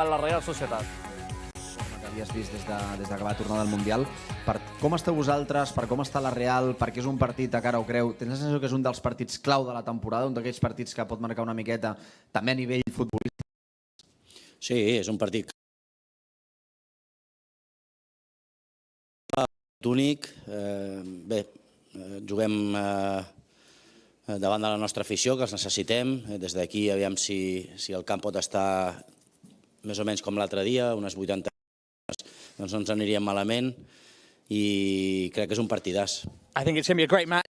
a la Real Sociedad. Que havies vist des que va tornar del Mundial. Com esteu vosaltres? Per com està la Real? Perquè és un partit a cara o creu? Tens la sensació que és un dels partits clau de la temporada, un d'aquells partits que pot marcar una miqueta també a nivell futbolístic? Sí, és un partit únic. Bé, juguem davant de la nostra afició, que els necessitem. Des d'aquí, aviam si el camp pot estar més o menys com l'altre dia, unes 80 doncs no ens aniríem malament i crec que és un partidàs. I think it's going to be a great match.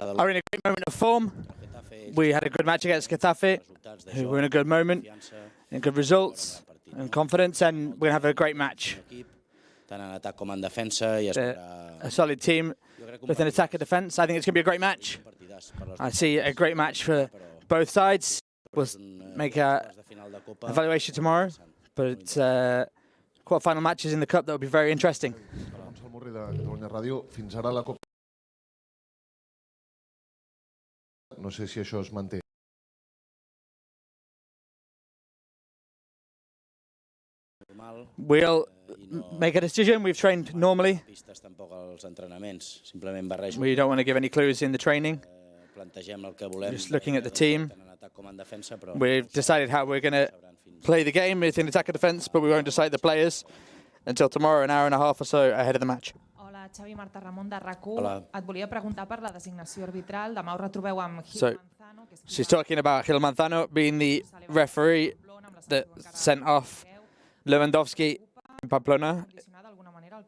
Are in a great moment of form. We had a good match against Getafe, who were in a good moment, and good results and confidence, and we're going to have a great match. Tant en atac com en defensa. A solid team with an attack and defense. I think it's going to be a great match. I see a great match for both sides. We'll make an evaluation tomorrow, but quarter-final matches in the Cup that will be very interesting. No sé si això es manté. We'll make a decision. We've trained normally. We don't want to give any clues in the training. Just looking at the team. We've decided how we're going to play the game within attack and defense, but we won't decide the players until tomorrow, an hour and a half or so ahead of the match. Hola, Xavi, Marta Ramon de RAC1. Et volia preguntar per la designació arbitral. Demà us retrobeu amb Gil Manzano. She's talking about Gil Manzano being the referee that sent off Lewandowski in Pamplona.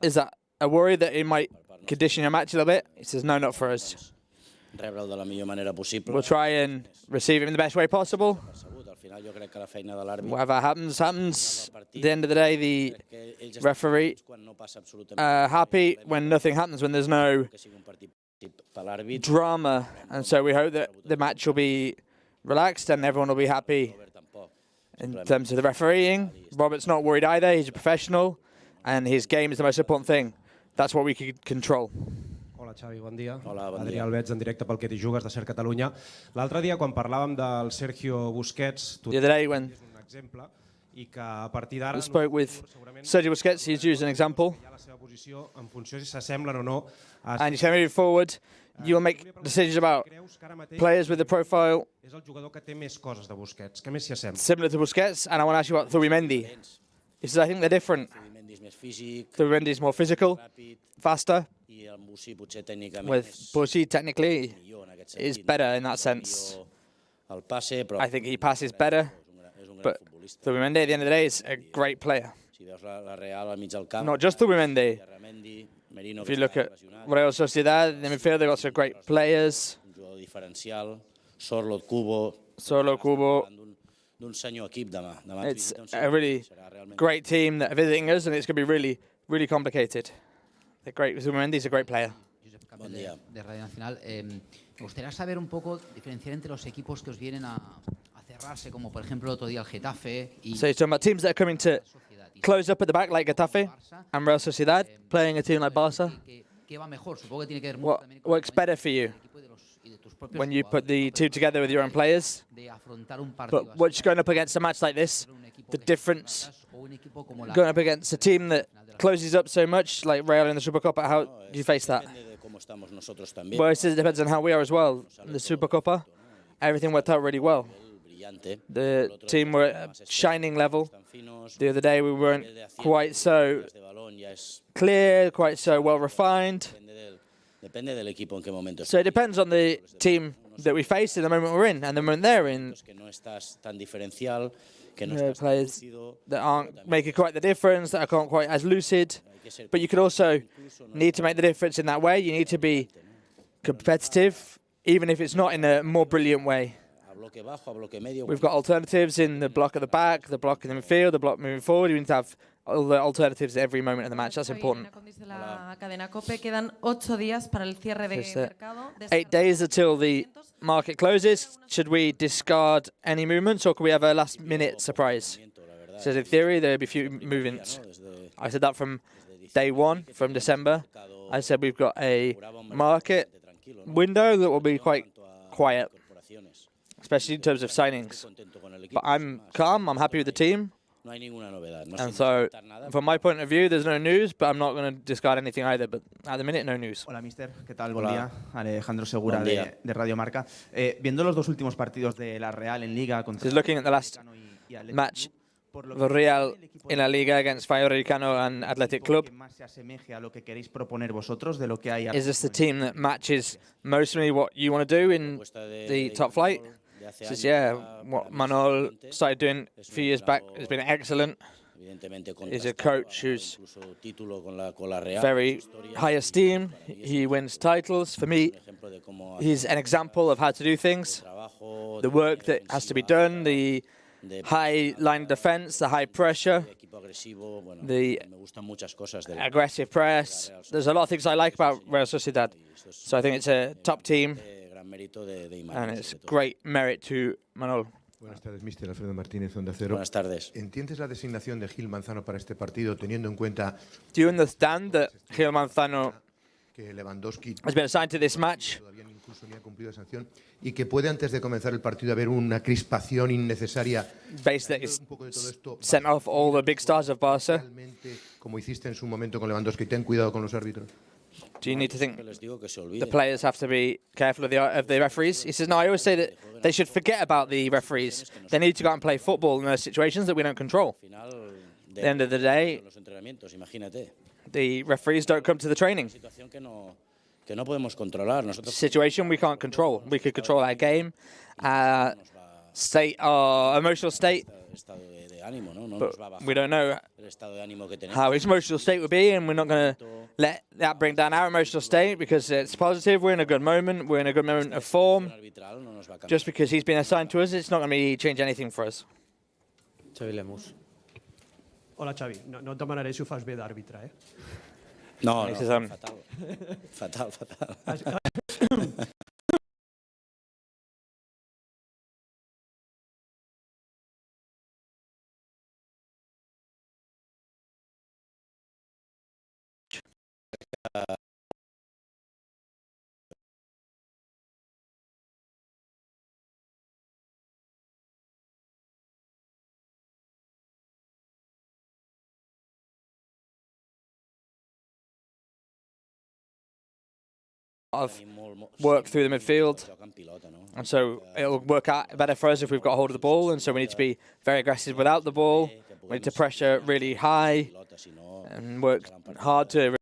Is that a worry that it might condition your match a little bit? He says, no, not for us. We'll try and receive him in the best way possible. Whatever happens, happens. At the end of the day, the referee happy when nothing happens, when there's no drama. And so we hope that the match will be relaxed and everyone will be happy. In terms of the refereeing, Robert's not worried either. He's a professional and his game is the most important thing. That's what we can control. Hola, Xavi, bon dia. Hola, bon dia. Adrià Albets, en directe pel Que t'hi jugues, de Ser Catalunya. L'altre dia, quan parlàvem del Sergio Busquets, tu és un exemple, i que a partir d'ara... I spoke with Sergio Busquets, he's used an example. La seva posició en funció si s'assemblen o no. And you can move forward. You will make decisions about players with the profile és el jugador que té més coses de Busquets. Què més s'hi assembla? similar to Busquets, and I want to ask you about Zubimendi. He says, I think they're different. Zubimendi is more physical, faster, with Bushi technically is better in that sense. I think he passes better, but Zubimendi at the end of the day is a great player. Not just Zubimendi. If you look at Real Sociedad, in the midfield, they've got some great players. Sorlo, Kubo. It's a really great team that are visiting us, and it's going to be really, really complicated. They're great. Zubimendi is a great player. Buen día. De Radio Nacional. Me gustaría saber un poco, diferenciar entre los equipos que os vienen a cerrarse, como por ejemplo el otro día el Getafe. So you're talking about teams that are coming to close up at the back, like Getafe and Real Sociedad, playing a team like Barça. What works better for you when you put the two together with your own players? But what's going up against a match like this, the difference going up against a team that closes up so much, like Real in the Supercopa, how do you face that? Well, it depends on how we are as well. In the Supercopa, everything worked out really well. The team were at a shining level. The other day we weren't quite so clear, quite so well refined. So it depends on the team that we face in the moment we're in and the moment they're in. Players that aren't making quite the difference, that aren't quite as lucid. But you could also need to make the difference in that way. You need to be competitive, even if it's not in a more brilliant way. We've got alternatives in the block at the back, the block in the midfield, the block moving forward. You need to have all the alternatives at every moment of the match. That's important. 8 days until the market closes. Should we discard any movements, or could we have a last-minute surprise? So in theory, there'll be a few movements. I said that from day one, from December. I said we've got a market window that will be quite quiet. especially in terms of signings. But I'm calm, I'm happy with the team. And so, from my point of view, there's no news, but I'm not going to discard anything either. But at the minute, no news. Hola, mister. ¿Qué tal? Buen día. Alejandro Segura de Radio Marca. Viendo los dos últimos partidos de la Real en Liga contra... Just looking at the last match, the Real in La Liga against Vallecano and Athletic Club. Is this the team that matches mostly what you want to do in the top flight? Says, yeah, what Manuel started doing a few years back has been excellent. He's a coach who's very high esteem. He wins titles. For me, he's an example of how to do things. The work that has to be done, the high line defense, the high pressure, the aggressive press. There's a lot of things I like about Real Sociedad. So I think it's a top team. And it's great merit to Manuel. Buenas tardes, mister. Alfredo Martínez, Onda Cero. Buenas tardes. ¿Entiendes la designación de Gil Manzano para este partido, teniendo en cuenta Do you understand that Gil Manzano que Lewandowski has been assigned to this match? todavía incluso ni ha cumplido sanción y que puede antes de comenzar el partido haber una crispación innecesaria? Based that he's sent off all the big stars of Barça. Como hiciste en su momento con Lewandowski, ten cuidado con los árbitros. Do you need to think the players have to be careful of the referees? He says, no, I always say that they should forget about the referees. They need to go out and play football in those situations that we don't control. At the end of the day, the referees don't come to the training. Situation we can't control. We could control our game, state, our emotional state, but we don't know how his emotional state would be, and we're not going to let that bring down our emotional state because it's positive. We're in a good moment. We're in a good moment of form. Just because he's been assigned to us, it's not going to change anything for us. Xavi Lemus. Hola, Xavi. No et demanaré si ho fas bé d'àrbitre, eh? No, fatal. Fatal. Of work through the midfield, and so it'll work out better for us if we've got hold of the ball, and so we need to be very aggressive without the ball. We need to pressure really high and work hard to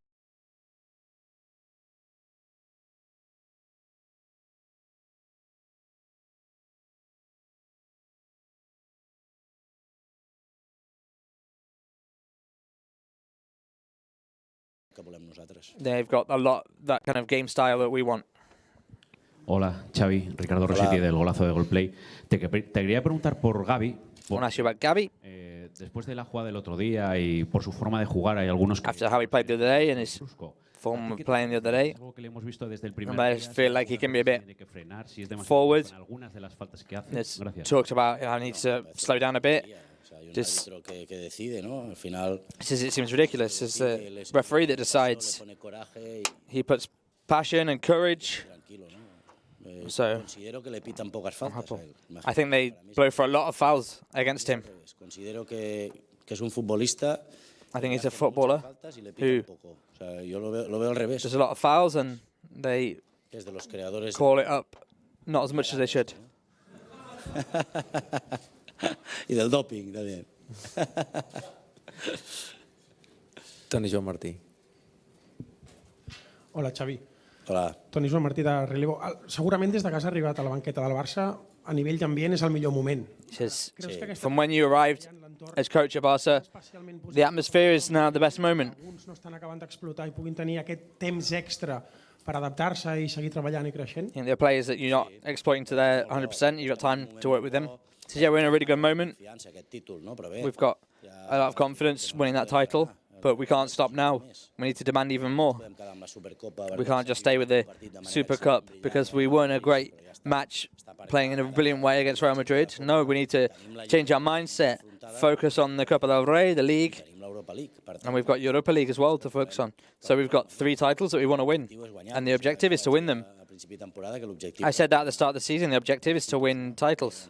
they've got a lot that kind of game style that we want. Hola, Xavi, Ricardo Rossetti del Golazo de Golplay. Te quería preguntar por Gavi. Después de la jugada del otro día y por su forma de jugar, hay algunos que... After how he played the other day and his form of playing the other day, I feel like he can be a bit forward. There's talks about how he needs to slow down a bit. Just, it seems ridiculous. It's the referee that decides. He puts passion and courage. So I think they blow for a lot of fouls against him. I think he's a footballer who does a lot of fouls and they call it up not as much as they should. Y del doping también. Toni Joan Martí. Hola, Xavi. Hola. Toni Joan Martí de Relevo. Segurament des de que has arribat a la banqueta del Barça, a nivell d'ambient és el millor moment. From when you arrived as coach of Barça, the atmosphere is now the best moment. Alguns no estan acabant d'explotar i puguin tenir aquest temps extra per adaptar-se i seguir treballant i creixent. There are players that you're not exploiting to their 100%. You've got time to work with them. So yeah, we're in a really good moment. We've got a lot of confidence winning that title, but we can't stop now. We need to demand even more. We can't just stay with the Super Cup because we won a great match playing in a brilliant way against Real Madrid. No, we need to change our mindset, focus on the Copa del Rey, the league, and we've got Europa League as well to focus on. So we've got 3 titles that we want to win, and the objective is to win them. I said that at the start of the season. The objective is to win titles.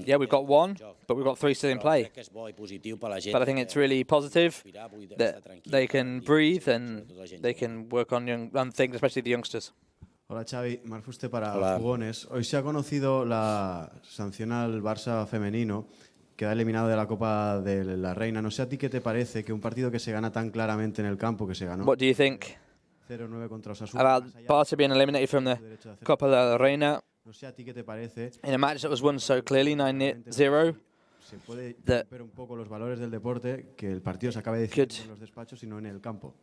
Yeah, we've got one, but we've got 3 still in play. But I think it's really positive that they can breathe and they can work on things, especially the youngsters. Hola Xavi, Marf usted para Jugones. Hoy se ha conocido la sanción al Barça femenino, queda eliminado de la Copa de la Reina. No sé a ti qué te parece que un partido que se gana tan claramente en el campo, que se ganó What do you think 0-9 contra Osasuna, about Barça being eliminated from the Copa de la Reina no sé a ti qué te parece in a match that was won so clearly, 9-0? Se puede romper un poco los valores del deporte, que el partido se acabe decidiendo en los despachos y no en el campo.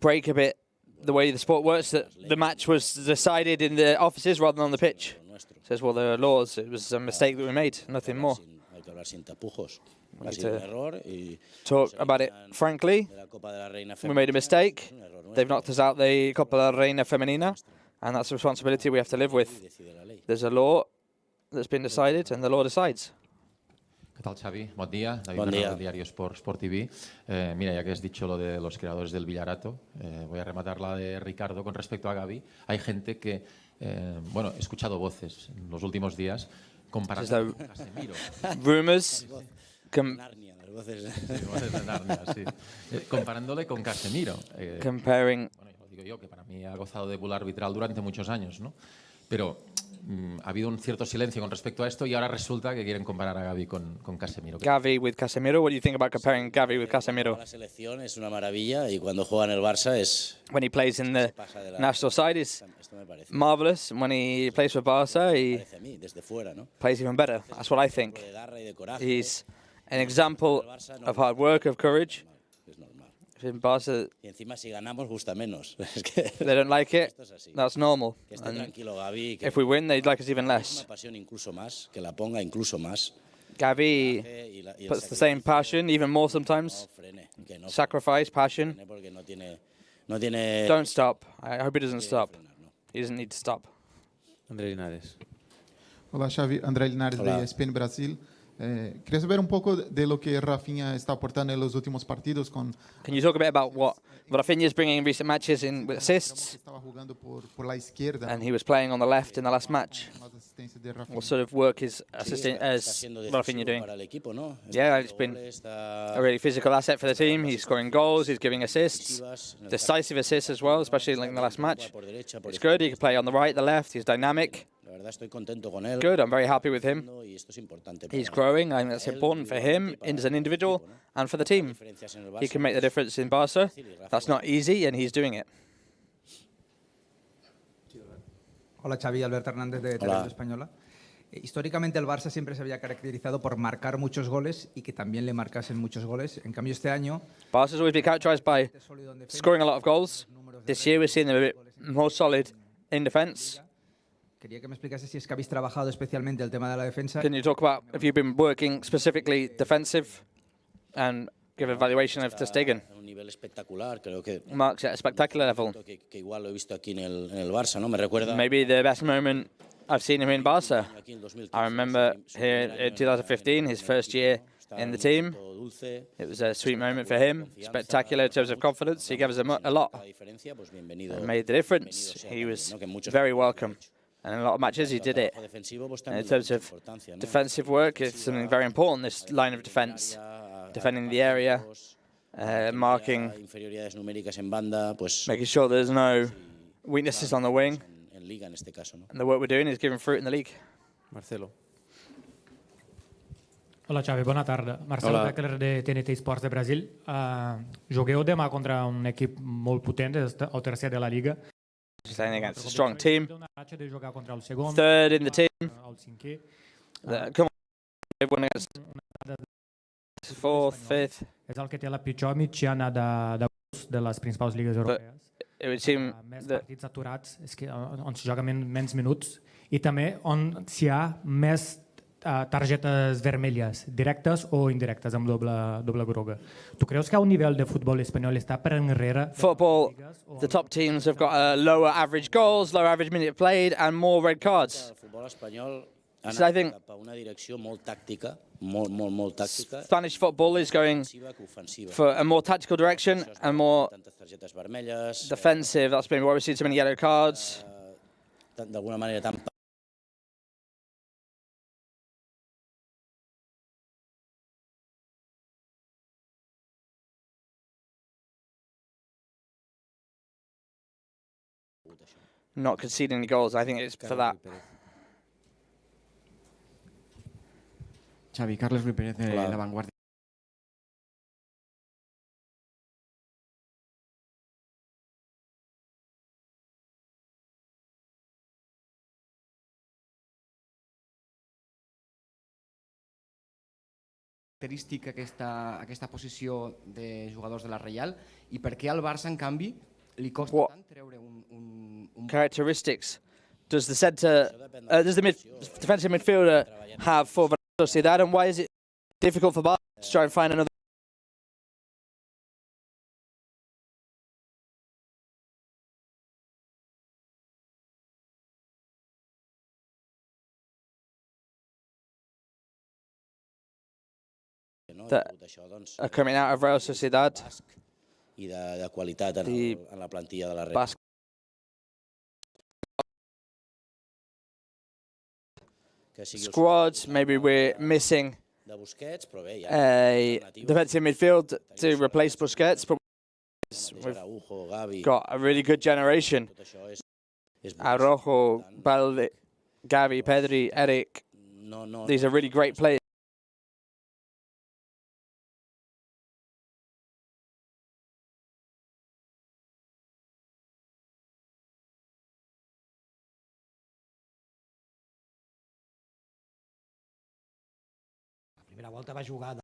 Break a bit the way the sport works, that the match was decided in the offices rather than on the pitch. Says, well, there are laws. It was a mistake that we made, nothing more. We need to talk about it frankly. We made a mistake. They've knocked us out the Copa de la Reina Femenina, and that's a responsibility we have to live with. There's a law that's been decided, and the law decides. ¿Qué tal, Xavi? Buen día. David del diario Sport TV. Mira, ya que has dicho lo de los creadores del Villarato, voy a rematar la de Ricardo con respecto a Xavi. Hay gente que, bueno, he escuchado voces en los últimos días comparando con Casemiro. Rumors. Voces de Narnia, sí. Comparándole con Casemiro. Comparing. Bueno, ya lo digo yo, que para mí ha gozado de bull arbitral durante muchos años, ¿no? Pero ha habido un cierto silencio con respecto a esto y ahora resulta que quieren comparar a Xavi con Casemiro. Xavi with Casemiro. What do you think about comparing Xavi with Casemiro? La selección es una maravilla y cuando juega en el Barça es. When he plays in the national side, is marvelous. When he plays for Barça, he plays even better. That's what I think. He's an example of hard work, of courage. In Barça, y encima si ganamos gusta menos. They don't like it. That's normal. If we win, they'd like us even less. Gavi puts the same passion, even more sometimes. Sacrifice, passion. Don't stop. I hope he doesn't stop. He doesn't need to stop. André Linares. Hola Xavi, André Linares de ESPN Brasil. Quería saber un poco de lo que Rafinha está aportando en los últimos partidos con. Can you talk a bit about what Rafinha is bringing in recent matches in with assists? Estaba jugando por la izquierda. And he was playing on the left in the last match. What sort of work is Rafinha doing? Yeah, he's been a really physical asset for the team. He's scoring goals, he's giving assists, decisive assists as well, especially like in the last match. It's good. He can play on the right, the left. He's dynamic. Good, I'm very happy with him. He's growing. I think that's important for him as an individual and for the team. He can make the difference in Barça. That's not easy, and he's doing it. Hola Xavi, Alberto Hernández de Televisión Española. Históricamente el Barça siempre se había caracterizado por marcar muchos goles y que también le marcasen muchos goles. En cambio este año Barça's always been characterized by scoring a lot of goals. This year we're seeing them a bit more solid in defence. Quería que me explicase si es que habéis trabajado especialmente el tema de la defensa. Can you talk about if you've been working specifically defensive and give an evaluation of Ter Stegen? Un nivel espectacular, creo que. Marks at a spectacular level. Que igual lo he visto aquí en el Barça, ¿no? Me recuerda. Maybe the best moment I've seen him in Barça. I remember here in 2015, his first year in the team. It was a sweet moment for him, spectacular in terms of confidence. He gave us a lot and made the difference. He was very welcome. And in a lot of matches, he did it. And in terms of defensive work, it's something very important, this line of defense. Defending the area, marking, making sure there's no weaknesses on the wing. And the work we're doing is giving fruit in the league. Marcelo. Hola Xavi, bona tarda. Marcelo Beckler de TNT Sports de Brasil. Jogueu demà contra un equip molt potent, el tercer de la Liga. Playing against a strong team. Third in the team. Come on, everyone against fourth, fifth. És el que té la pitjor mitjana de les principals lligues europees. Més partits aturats, on s'hi joga menys minuts, i també on s'hi ha més targetes vermelles, directes o indirectes, amb doble groga. Tu creus que a un nivell de futbol espanyol està per enrere? Football, the top teams have got lower average goals, lower average minute played, and more red cards. El futbol espanyol ha So I think anat cap a una direcció molt tàctica, molt tàctica. Spanish football is going for a more tactical direction and more defensive. That's been why we've seen so many yellow cards. d'alguna manera tan... not conceding any goals. I think it's for that. Xavi, Carlos Ruiz Pérez de La Vanguardia. Característica aquesta posició de jugadors de la Reial i per què al Barça, en canvi, li costa tant treure un... Characteristics does the defensive midfielder have for Real Sociedad, and why is it difficult for Barça to try and find another? That are coming out of Real Sociedad. I de qualitat en la plantilla de la Real. Squads, maybe we're missing a defensive midfield to replace Busquets, but we've got a really good generation. Araujo, Balde, Gavi, Pedri, Eric, these are really great players. La volta va jugar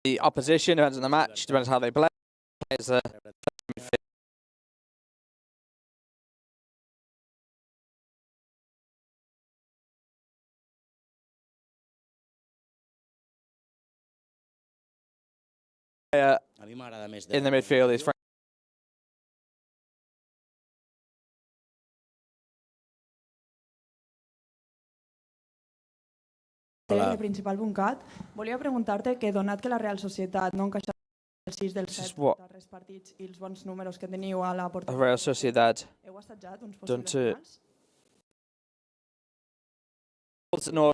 The opposition depends on the match, depends on how they play. In the midfield is Frank. Principal.cat. Volia preguntar-te que, donat que la Real Societat no encaixa el 6 dels 7 darrers partits i els bons números que teniu a la porteria, Real Sociedad heu assajat uns possibles finals? No.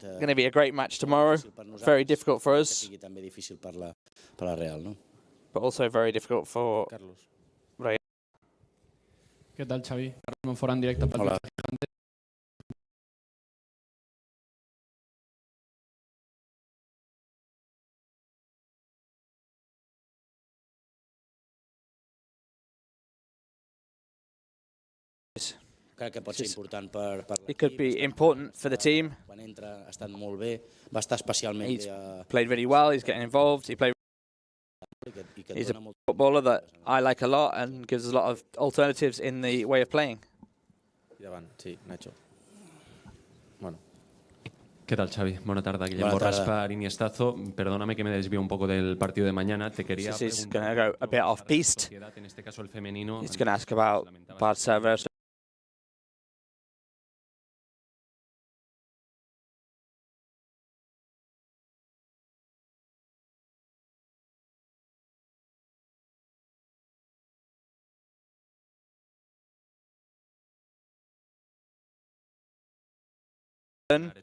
Going to be a great match tomorrow. Very difficult for us, but also very difficult for Real. ¿Qué tal, Xavi? Carlos Fora en directe pel Hernández. Crec que pot ser important per It could be important for the team. Quan entra ha estat molt bé, va estar especialment He's played really well, he's getting involved, he's a footballer that I like a lot and gives us a lot of alternatives in the way of playing. Sí, Nacho. Bueno. ¿Qué tal, Xavi? Buena tarde, Guillermo Borras para Iniestazo. Perdóname que me desvío un poco del partido de mañana. Te quería He's going to go a bit off piste. En este caso el femenino. He's going to ask about Barça versus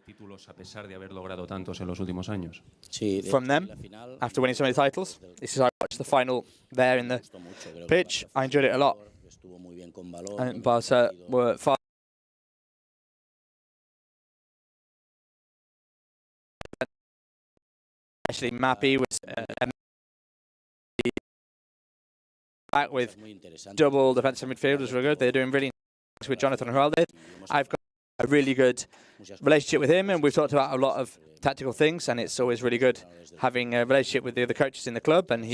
títulos a pesar de haber logrado tantos en los últimos años. From them, after winning so many titles. This is I watched the final there in the pitch. I enjoyed it a lot. And Barça were far. Especially Mappy was back with double defensive midfielders were good. They're doing really nice with Jonathan Hernández. I've got a really good relationship with him, and we've talked about a lot of tactical things, and it's always really good having a relationship with the other coaches in the club, and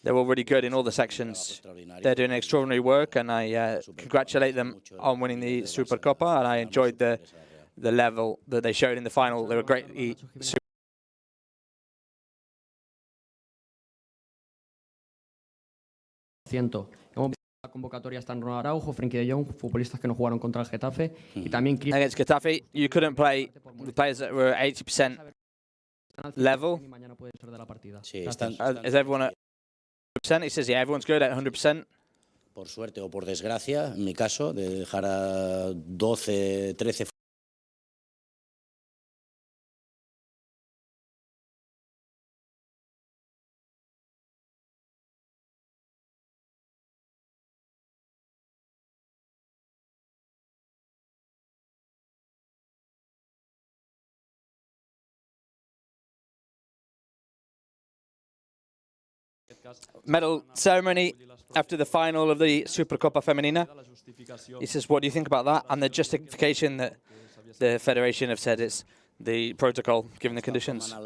they're all really good in all the sections. They're doing extraordinary work, and I congratulate them on winning the Supercopa, and I enjoyed the level that they showed in the final. They were greatly Hemos visto la convocatoria están Ronald Araujo, Frenkie de Jong, futbolistas que no jugaron contra el Getafe y también against Getafe. You couldn't play the players that were 80% level. Is everyone at 100%? He says, yeah, everyone's good at 100%. Por suerte o por desgracia, en mi caso, de dejar a 12, 13 medal ceremony after the final of the Supercopa Femenina. He says, what do you think about that? And the justification that the federation have said it's the protocol, given the conditions. How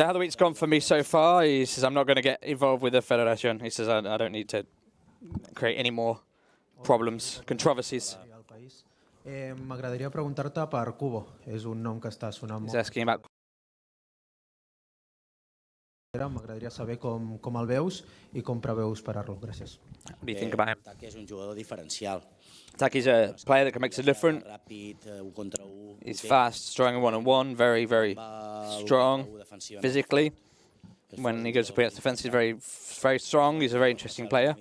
the week's gone for me so far, he says, I'm not going to get involved with the federation. He says, I don't need to create any more problems, controversies. M'agradaria preguntar-te per Kubo. És un nom que està sonant molt. He's asking about. M'agradaria saber com el veus i com preveus parar-lo. Gràcies. What do you think about him? Taki és un jugador diferencial. Taki's a player that can make a difference. He's fast, strong in one-on-one, very, very strong physically. When he goes up against defence, he's very, very strong. He's a very interesting player,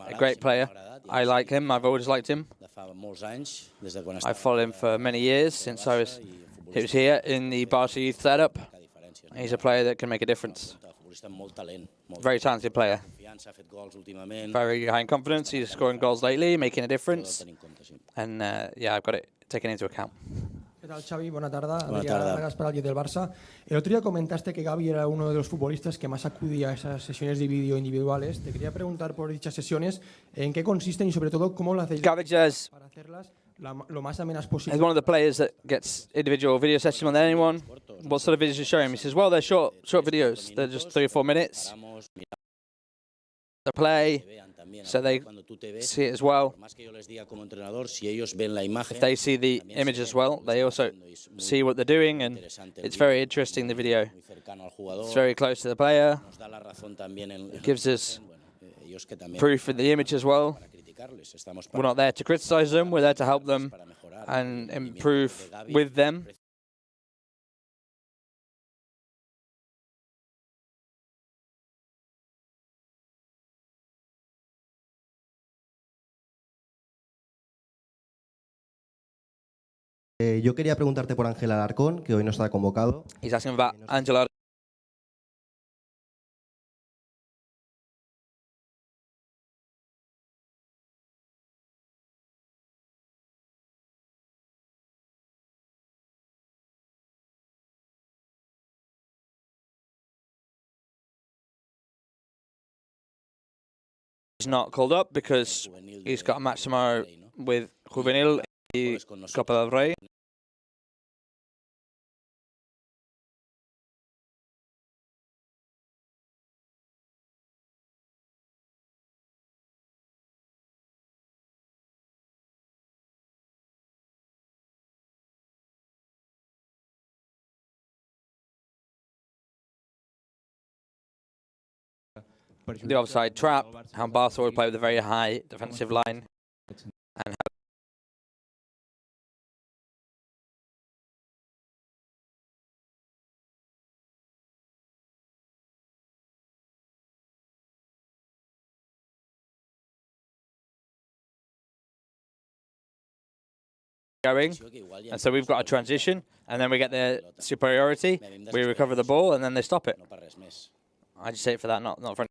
a great player. I like him. I've always liked him. I've followed him for many years since he was here in the Barça youth setup. He's a player that can make a difference. Very talented player. Very high in confidence. He's scoring goals lately, making a difference. And yeah, I've got it taken into account. ¿Qué tal, Xavi? Buena tarde. Gracias para alguien del Barça. El otro día comentaste que Gavi era uno de los futbolistas que más acudía a esas sesiones de vídeo individuales. Te quería preguntar por dichas sesiones, en qué consisten y sobre todo cómo lo hacéis para hacerlas lo más amenas posible. He's one of the players that gets individual video sessions more than anyone. What sort of videos you show him? He says, well, they're short videos. They're just 3 or 4 minutes. The play, so they see it as well. If they see the image as well, they also see what they're doing, and it's very interesting, the video. It's very close to the player. It gives us proof in the image as well. We're not there to criticize them, we're there to help them and improve with them. Yo quería preguntarte por Ángel Alarcón, que hoy no está convocado. He's asking about Angela. He's not called up because he's got a match tomorrow with Juvenil in the Copa del Rey. The offside trap, how Barca would play with a very high defensive line. And going, and so we've got a transition, and then we get the superiority, we recover the ball, and then they stop it. I just say it for that, not for